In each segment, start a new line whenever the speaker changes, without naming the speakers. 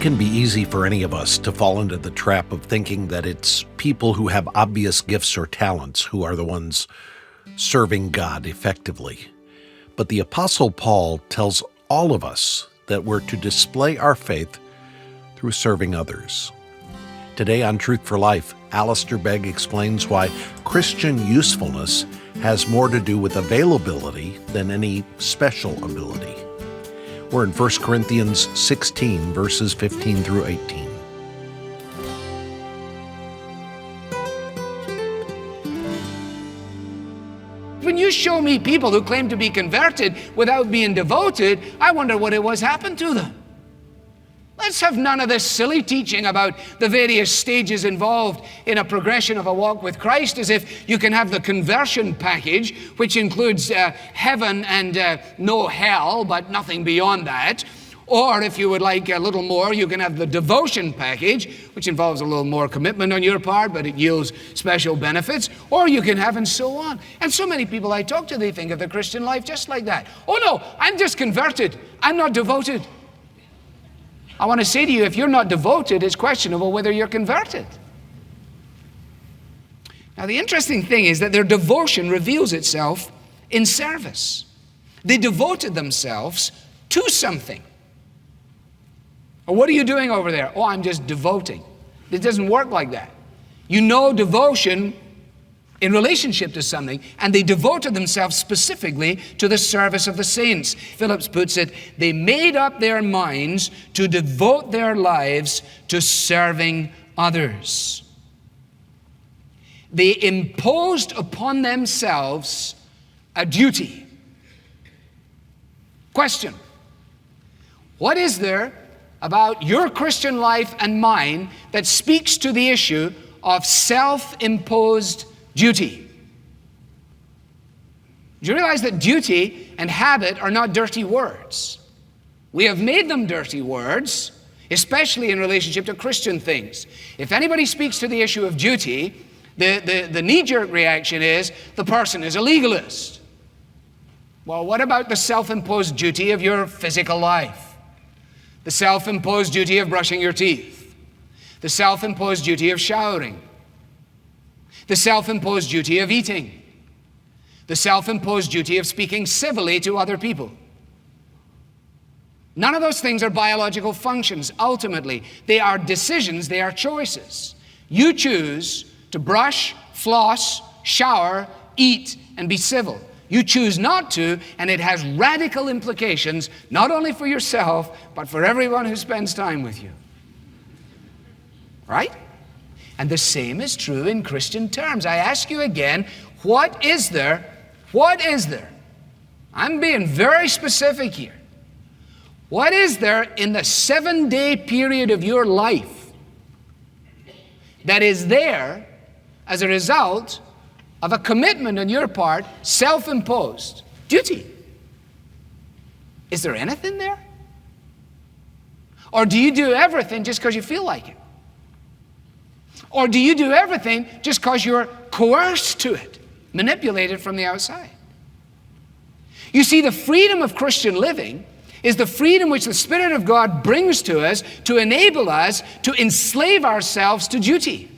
can be easy for any of us to fall into the trap of thinking that it's people who have obvious gifts or talents who are the ones serving God effectively. But the Apostle Paul tells all of us that we're to display our faith through serving others. Today on Truth for Life, Alistair Begg explains why Christian usefulness has more to do with availability than any special ability. We're in 1 Corinthians 16, verses 15 through 18.
When you show me people who claim to be converted without being devoted, I wonder what it was happened to them. Let's have none of this silly teaching about the various stages involved in a progression of a walk with Christ, as if you can have the conversion package, which includes heaven and no hell, but nothing beyond that. Or if you would like a little more, you can have the devotion package, which involves a little more commitment on your part, but it yields special benefits. Or you can have, and so on. And so many people I talk to, they think of the Christian life just like that. Oh no, I'm just converted. I'm not devoted. I want to say to you, if you're not devoted, it's questionable whether you're converted. Now, the interesting thing is that their devotion reveals itself in service. They devoted themselves to something. Or what are you doing over there? Oh, I'm just devoting. It doesn't work like that. You know devotion in relationship to something, and they devoted themselves specifically to the service of the saints. Phillips puts it, they made up their minds to devote their lives to serving others. They imposed upon themselves a duty. Question: what is there about your Christian life and mine that speaks to the issue of self-imposed duty? Do you realize that duty and habit are not dirty words? We have made them dirty words, especially in relationship to Christian things. If anybody speaks to the issue of duty, the knee-jerk reaction is the person is a legalist. Well, what about the self-imposed duty of your physical life? The self-imposed duty of brushing your teeth? The self-imposed duty of showering? The self-imposed duty of eating? The self-imposed duty of speaking civilly to other people? None of those things are biological functions. Ultimately, they are decisions, they are choices. You choose to brush, floss, shower, eat, and be civil. You choose not to, and it has radical implications, not only for yourself, but for everyone who spends time with you. Right? And the same is true in Christian terms. I ask you again, what is there? I'm being very specific here. What is there in the 7-day period of your life that is there as a result of a commitment on your part, self-imposed duty? Is there anything there? Or do you do everything just because you feel like it? Or do you do everything just because you're coerced to it, manipulated from the outside? You see, the freedom of Christian living is the freedom which the Spirit of God brings to us to enable us to enslave ourselves to duty.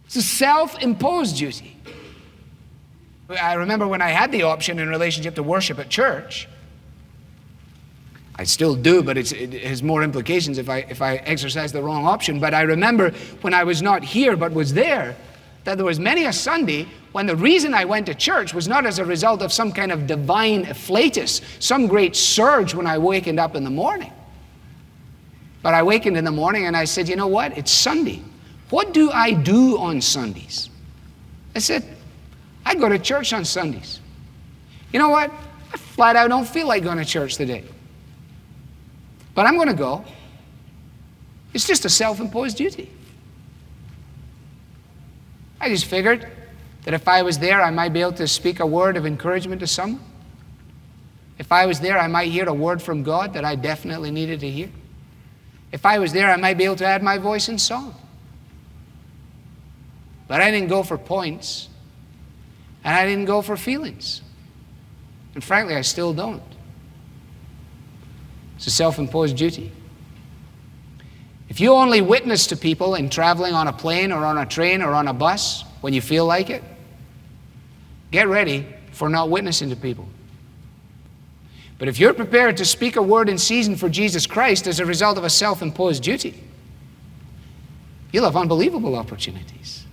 It's a self-imposed duty. I remember when I had the option in relationship to worship at church. I still do, but it has more implications if I exercise the wrong option. But I remember when I was not here but was there, that there was many a Sunday when the reason I went to church was not as a result of some kind of divine afflatus, some great surge when I wakened up in the morning. But I wakened in the morning and I said, you know what? It's Sunday. What do I do on Sundays? I said, I go to church on Sundays. You know what? I flat out don't feel like going to church today. But I'm going to go. It's just a self-imposed duty. I just figured that if I was there, I might be able to speak a word of encouragement to someone. If I was there, I might hear a word from God that I definitely needed to hear. If I was there, I might be able to add my voice in song. But I didn't go for points, and I didn't go for feelings. And frankly, I still don't. It's a self-imposed duty. If you only witness to people in traveling on a plane or on a train or on a bus when you feel like it, get ready for not witnessing to people. But if you're prepared to speak a word in season for Jesus Christ as a result of a self-imposed duty, you'll have unbelievable opportunities.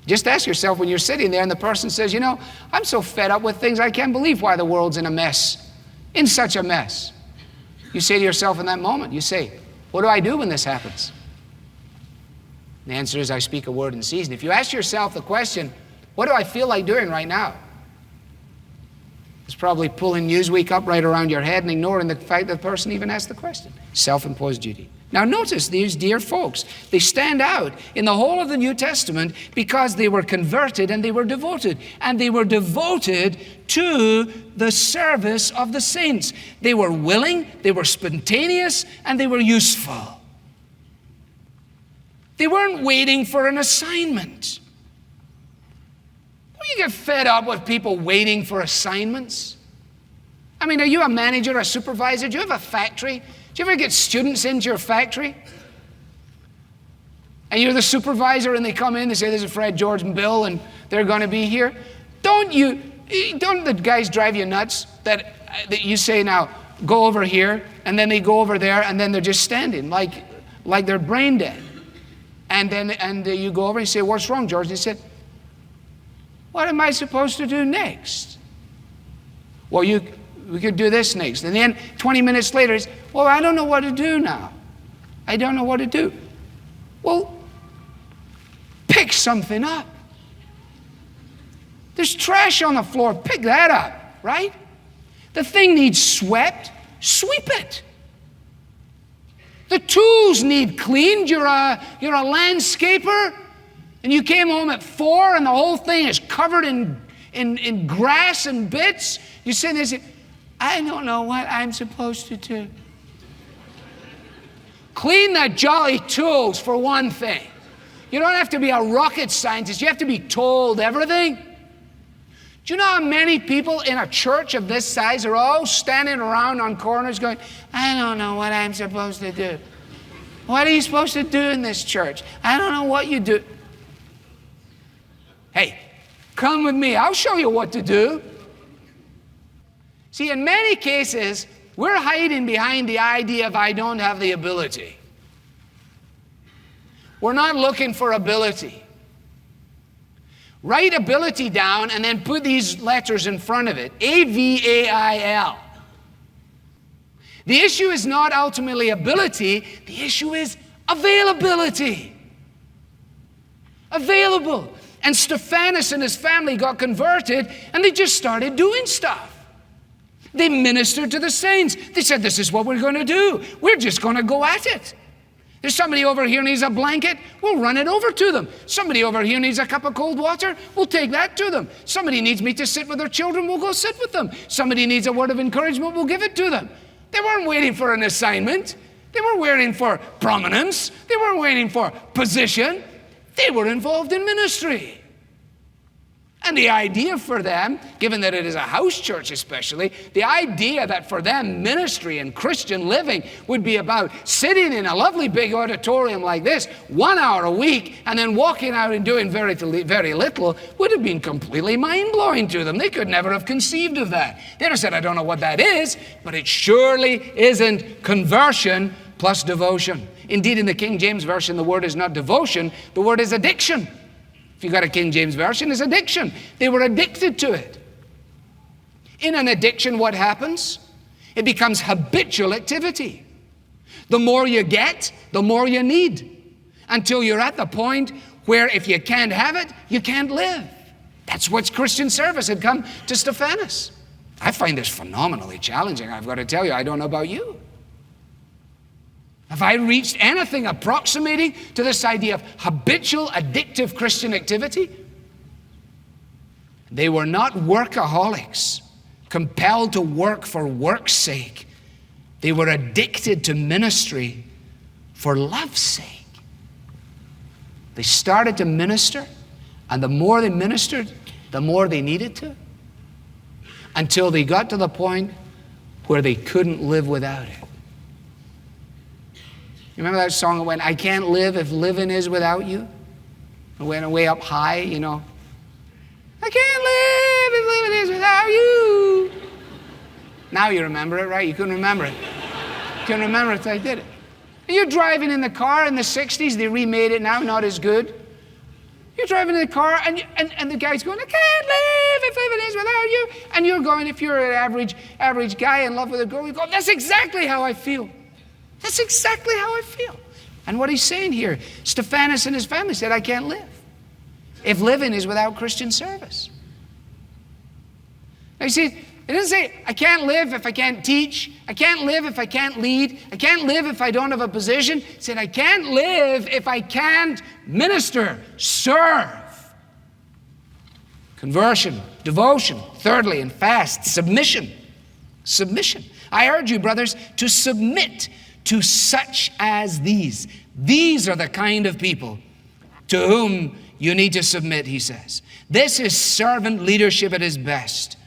Just ask yourself when you're sitting there and the person says, you know, I'm so fed up with things, I can't believe why the world's in a mess, in such a mess. You say to yourself in that moment, you say, what do I do when this happens? The answer is, I speak a word in season. If you ask yourself the question, what do I feel like doing right now? It's probably pulling Newsweek up right around your head and ignoring the fact that the person even asked the question. Self-imposed duty. Now notice these dear folks. They stand out in the whole of the New Testament because they were converted and they were devoted. And they were devoted to the service of the saints. They were willing, they were spontaneous, and they were useful. They weren't waiting for an assignment. Don't you get fed up with people waiting for assignments? I mean, are you a manager, a supervisor? Do you have a factory? Do you ever get students into your factory? And you're the supervisor and they come in, they say, this is Fred, George, and Bill, and they're going to be here. Don't the guys drive you nuts that you say, now, go over here, and then they go over there, and then they're just standing like they're brain dead. And you go over and you say, what's wrong, George? And he said, what am I supposed to do next? Well, we could do this next. And then 20 minutes later, he's, well, I don't know what to do now. I don't know what to do. Well, pick something up. There's trash on the floor. Pick that up, right? The thing needs swept. Sweep it. The tools need cleaned. You're a landscaper, and you came home at 4 and the whole thing is covered in grass and bits. You sit there and say, I don't know what I'm supposed to do. Clean the jolly tools for one thing. You don't have to be a rocket scientist. You have to be told everything. Do you know how many people in a church of this size are all standing around on corners going, I don't know what I'm supposed to do. What are you supposed to do in this church? I don't know what you do. Hey, come with me. I'll show you what to do. See, in many cases, we're hiding behind the idea of I don't have the ability. We're not looking for ability. Write ability down and then put these letters in front of it. A-V-A-I-L. The issue is not ultimately ability. The issue is availability. Available. And Stephanus and his family got converted and they just started doing stuff. They ministered to the saints. They said, this is what we're going to do. We're just going to go at it. There's somebody over here needs a blanket, we'll run it over to them. Somebody over here needs a cup of cold water, we'll take that to them. Somebody needs me to sit with their children, we'll go sit with them. Somebody needs a word of encouragement, we'll give it to them. They weren't waiting for an assignment. They weren't waiting for prominence. They weren't waiting for position. They were involved in ministry. And the idea for them, given that it is a house church especially, the idea that for them ministry and Christian living would be about sitting in a lovely big auditorium like this 1 hour a week and then walking out and doing very little would have been completely mind-blowing to them. They could never have conceived of that. They'd have said, I don't know what that is, but it surely isn't conversion plus devotion. Indeed, in the King James Version, the word is not devotion, the word is addiction. If you got a King James Version, it's addiction. They were addicted to it. In an addiction, what happens? It becomes habitual activity. The more you get, the more you need. Until you're at the point where if you can't have it, you can't live. That's what Christian service had come to Stephanus. I find this phenomenally challenging. I've got to tell you, I don't know about you. Have I reached anything approximating to this idea of habitual, addictive Christian activity? They were not workaholics, compelled to work for work's sake. They were addicted to ministry for love's sake. They started to minister, and the more they ministered, the more they needed to, until they got to the point where they couldn't live without it. You remember that song that went, I can't live if living is without you? It went way up high, you know. I can't live if living is without you. Now you remember it, right? You couldn't remember it. You couldn't remember it until I did it. And you're driving in the car in the 60s. They remade it now, not as good. You're driving in the car, and the guy's going, I can't live if living is without you. And you're going, if you're an average guy in love with a girl, you go, that's exactly how I feel. That's exactly how I feel. And what he's saying here, Stephanus and his family said, I can't live if living is without Christian service. Now you see, it doesn't say, I can't live if I can't teach. I can't live if I can't lead. I can't live if I don't have a position. It said, I can't live if I can't minister, serve. Conversion, devotion. Thirdly, and fast, submission. Submission. I urge you, brothers, to submit to such as these. These are the kind of people to whom you need to submit, he says. This is servant leadership at its best.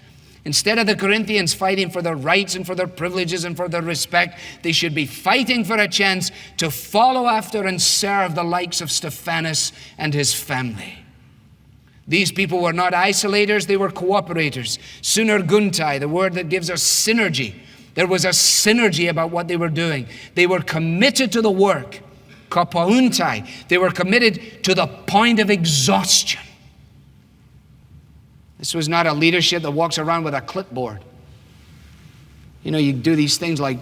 Instead of the Corinthians fighting for their rights and for their privileges and for their respect, they should be fighting for a chance to follow after and serve the likes of Stephanus and his family. These people were not isolators, they were cooperators. Synerguntai, the word that gives us synergy. There was a synergy about what they were doing. They were committed to the work. Kapauntai, they were committed to the point of exhaustion. This was not a leadership that walks around with a clipboard. You know, you do these things like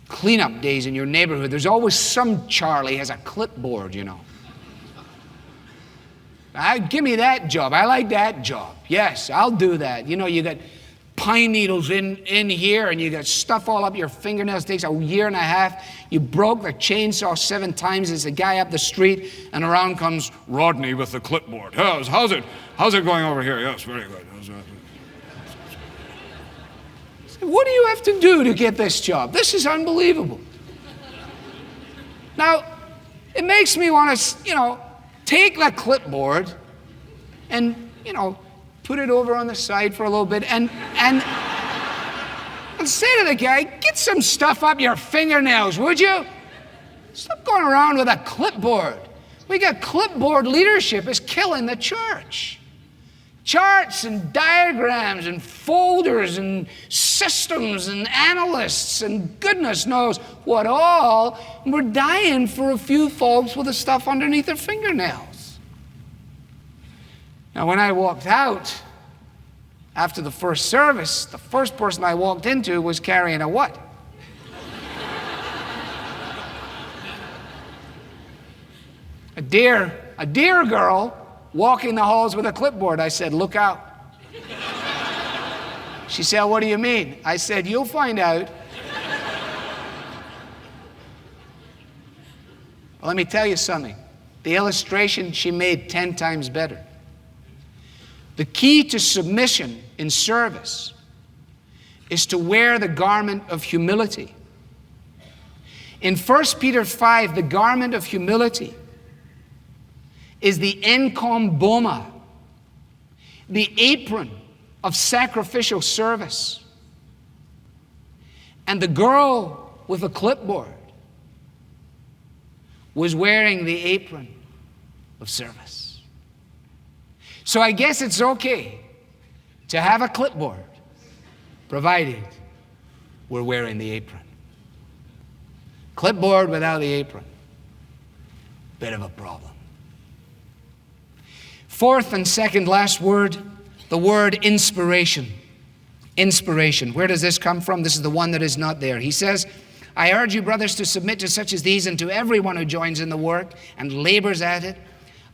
cleanup days in your neighborhood. There's always some Charlie has a clipboard, you know. Give me that job. I like that job. Yes, I'll do that. You know, you got pine needles in here, and you got stuff all up your fingernails. It takes a year and a half. You broke the chainsaw 7 times. There's a guy up the street, and around comes Rodney with the clipboard. How's it going over here? Yes, very good. What do you have to do to get this job? This is unbelievable. Now, it makes me want to, take the clipboard and, put it over on the side for a little bit and say to the guy, get some stuff up your fingernails, would you? Stop going around with a clipboard. We got clipboard leadership is killing the church. Charts and diagrams and folders and systems and analysts and goodness knows what all. We're dying for a few folks with the stuff underneath their fingernails. Now, when I walked out after the first service, the first person I walked into was carrying a what? A dear girl walking the halls with a clipboard. I said, look out. She said, what do you mean? I said, you'll find out. Well, let me tell you something. The illustration she made 10 times better. The key to submission in service is to wear the garment of humility. In 1 Peter 5, the garment of humility is the enkomboma, the apron of sacrificial service. And the girl with a clipboard was wearing the apron of service. So I guess it's okay to have a clipboard, provided we're wearing the apron. Clipboard without the apron, bit of a problem. Fourth and second last word, the word inspiration. Inspiration. Where does this come from? This is the one that is not there. He says, I urge you, brothers, to submit to such as these and to everyone who joins in the work and labors at it.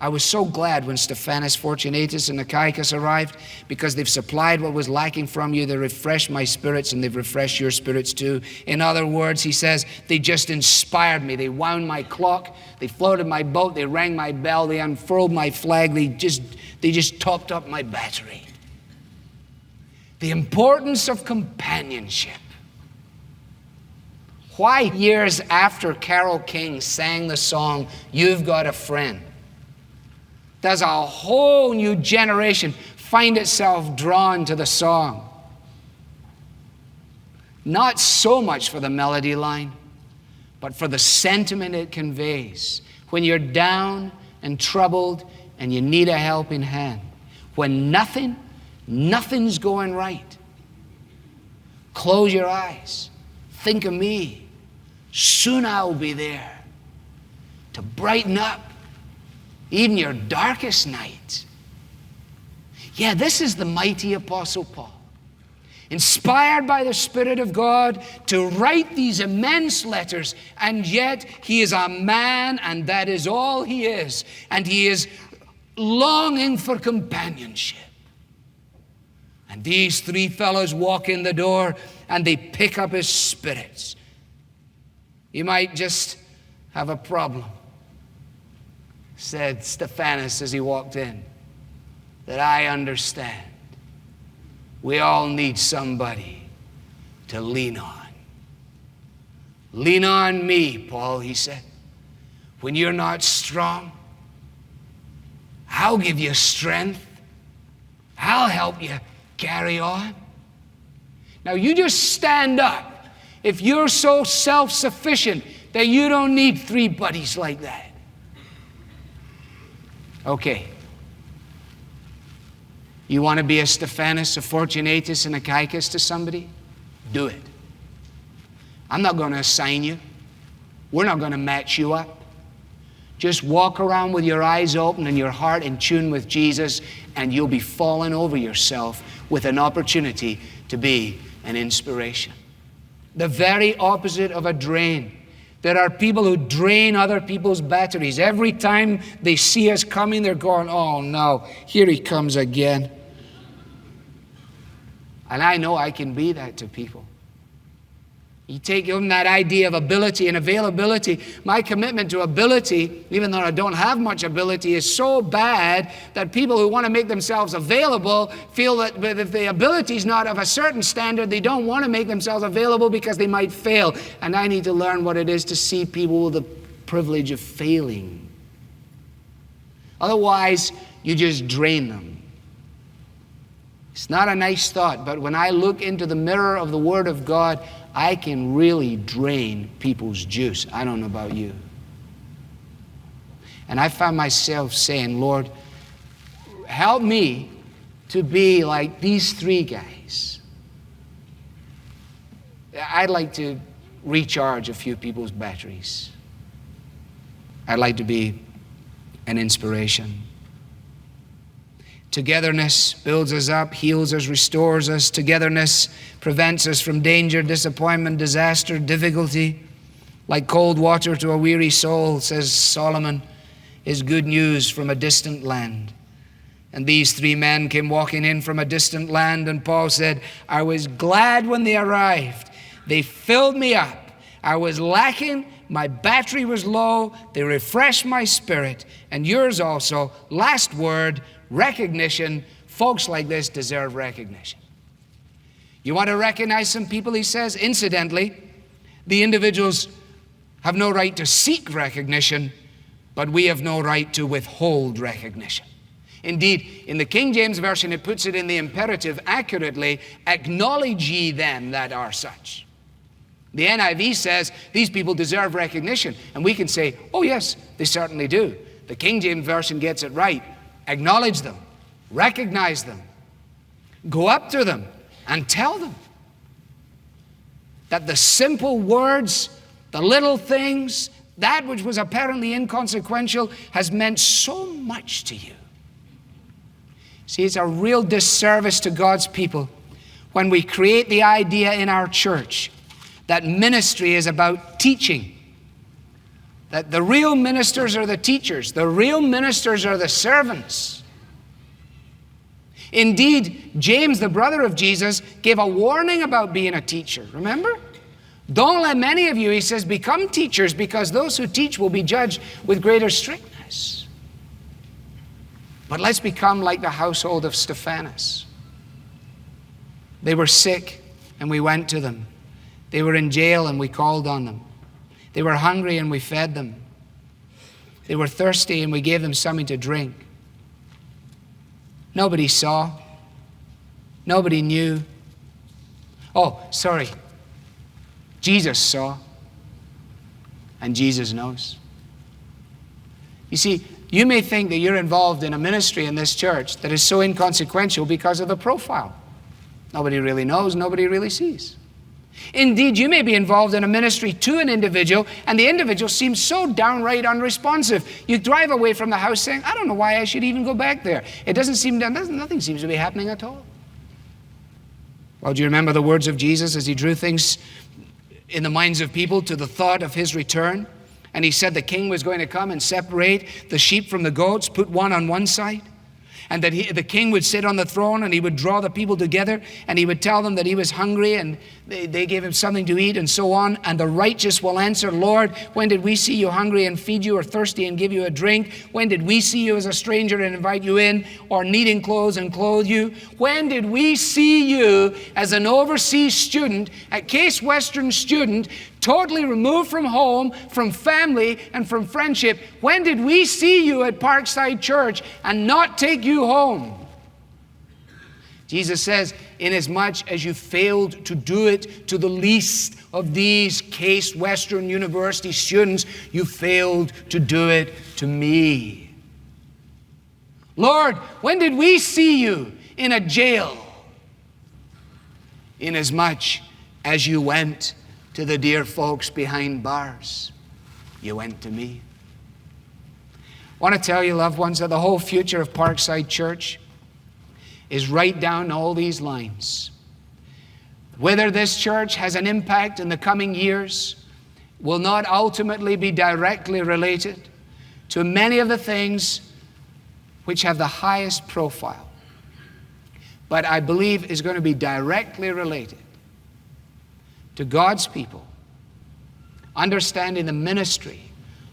I was so glad when Stephanus, Fortunatus, and Achaicus arrived, because they've supplied what was lacking from you. They refreshed my spirits, and they've refreshed your spirits too. In other words, he says, they just inspired me. They wound my clock. They floated my boat. They rang my bell. They unfurled my flag. They just topped up my battery. The importance of companionship. Why years after Carole King sang the song, You've Got a Friend, does a whole new generation find itself drawn to the song? Not so much for the melody line, but for the sentiment it conveys. When you're down and troubled and you need a helping hand. When nothing's going right. Close your eyes. Think of me. Soon I'll be there to brighten up even your darkest night. Yeah, this is the mighty Apostle Paul, inspired by the Spirit of God to write these immense letters, and yet he is a man, and that is all he is. And he is longing for companionship. And these three fellows walk in the door, and they pick up his spirits. You might just have a problem, said Stephanus as he walked in, that I understand. We all need somebody to lean on. Lean on me, Paul, he said. When you're not strong, I'll give you strength. I'll help you carry on. Now you just stand up if you're so self-sufficient that you don't need three buddies like that. Okay. You want to be a Stephanus, a Fortunatus, and a Achaicus to somebody? Do it. I'm not going to assign you. We're not going to match you up. Just walk around with your eyes open and your heart in tune with Jesus, and you'll be falling over yourself with an opportunity to be an inspiration. The very opposite of a drain. There are people who drain other people's batteries. Every time they see us coming, they're going, oh no, here he comes again. And I know I can be that to people. You take them that idea of ability and availability. My commitment to ability, even though I don't have much ability, is so bad that people who want to make themselves available feel that if the ability is not of a certain standard, they don't want to make themselves available because they might fail. And I need to learn what it is to see people with the privilege of failing. Otherwise, you just drain them. It's not a nice thought, but when I look into the mirror of the Word of God, I can really drain people's juice. I don't know about you. And I found myself saying, Lord, help me to be like these three guys. I'd like to recharge a few people's batteries. I'd like to be an inspiration. Togetherness builds us up, heals us, restores us. Togetherness prevents us from danger, disappointment, disaster, difficulty. Like cold water to a weary soul, says Solomon, is good news from a distant land. And these three men came walking in from a distant land, and Paul said, I was glad when they arrived. They filled me up. I was lacking. My battery was low. They refreshed my spirit, and yours also. Last word, recognition. Folks like this deserve recognition. You want to recognize some people, he says? Incidentally, the individuals have no right to seek recognition, but we have no right to withhold recognition. Indeed, in the King James Version, it puts it in the imperative accurately, acknowledge ye them that are such. The NIV says these people deserve recognition, and we can say, oh yes, they certainly do. The King James Version gets it right. Acknowledge them, recognize them, go up to them and tell them that the simple words, the little things, that which was apparently inconsequential has meant so much to you. See, it's a real disservice to God's people when we create the idea in our church that ministry is about teaching. That the real ministers are the teachers. The real ministers are the servants. Indeed, James, the brother of Jesus, gave a warning about being a teacher. Remember? Don't let many of you, he says, become teachers, because those who teach will be judged with greater strictness. But let's become like the household of Stephanus. They were sick, and we went to them. They were in jail, and we called on them. They were hungry, and we fed them. They were thirsty, and we gave them something to drink. Nobody saw. Nobody knew. Oh, sorry. Jesus saw. And Jesus knows. You see, you may think that you're involved in a ministry in this church that is so inconsequential because of the profile. Nobody really knows, nobody really sees. Indeed, you may be involved in a ministry to an individual, and the individual seems so downright unresponsive. You drive away from the house saying, I don't know why I should even go back there. Nothing seems to be happening at all. Well, do you remember the words of Jesus as he drew things in the minds of people to the thought of his return? And he said the king was going to come and separate the sheep from the goats, put one on one side, and that the king would sit on the throne and he would draw the people together and he would tell them that he was hungry and they gave him something to eat and so on. And the righteous will answer, Lord, when did we see you hungry and feed you, or thirsty and give you a drink? When did we see you as a stranger and invite you in, or needing clothes and clothe you? When did we see you as an overseas student, a Case Western student, totally removed from home, from family, and from friendship? When did we see you at Parkside Church and not take you home? Jesus says, inasmuch as you failed to do it to the least of these Case Western University students, you failed to do it to me. Lord, when did we see you in a jail? Inasmuch as you went to the dear folks behind bars, you went to me. I want to tell you, loved ones, that the whole future of Parkside Church is right down all these lines. Whether this church has an impact in the coming years will not ultimately be directly related to many of the things which have the highest profile, but I believe is going to be directly related to God's people understanding the ministry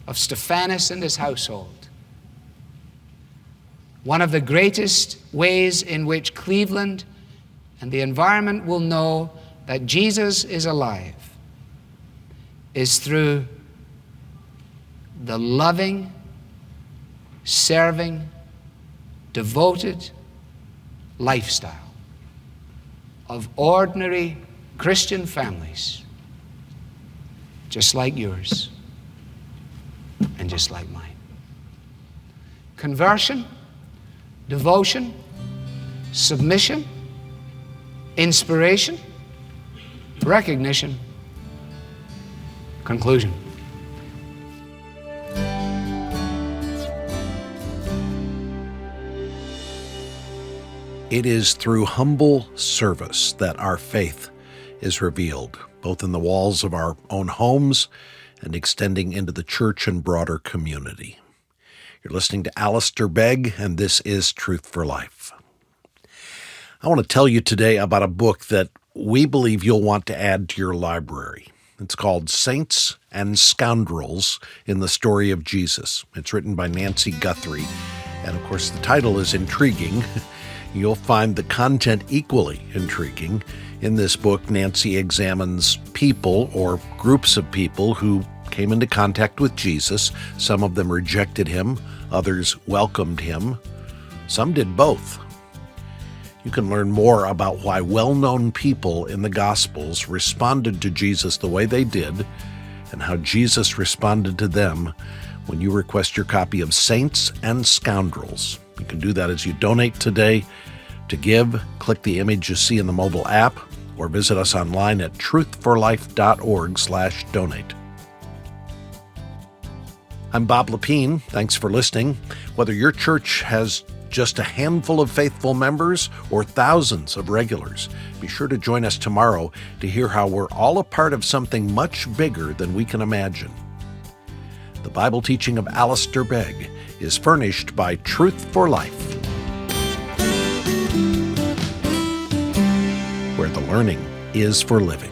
of Stephanus and his household. One of the greatest ways in which Cleveland and the environment will know that Jesus is alive is through the loving, serving, devoted lifestyle of ordinary Christian families, just like yours and just like mine. Conversion, devotion, submission, inspiration, recognition, conclusion.
It is through humble service that our faith is revealed, both in the walls of our own homes and extending into the church and broader community. You're listening to Alistair Begg, and this is Truth for Life. I want to tell you today about a book that we believe you'll want to add to your library. It's called Saints and Scoundrels in the Story of Jesus. It's written by Nancy Guthrie, and of course the title is intriguing. You'll find the content equally intriguing. In this book, Nancy examines people or groups of people who came into contact with Jesus. Some of them rejected him, others welcomed him. Some did both. You can learn more about why well-known people in the Gospels responded to Jesus the way they did, and how Jesus responded to them when you request your copy of Saints and Scoundrels. You can do that as you donate today. To give, click the image you see in the mobile app, or visit us online at truthforlife.org/donate. I'm Bob Lepine. Thanks for listening. Whether your church has just a handful of faithful members or thousands of regulars, be sure to join us tomorrow to hear how we're all a part of something much bigger than we can imagine. The Bible teaching of Alistair Begg is furnished by Truth for Life, where the learning is for living.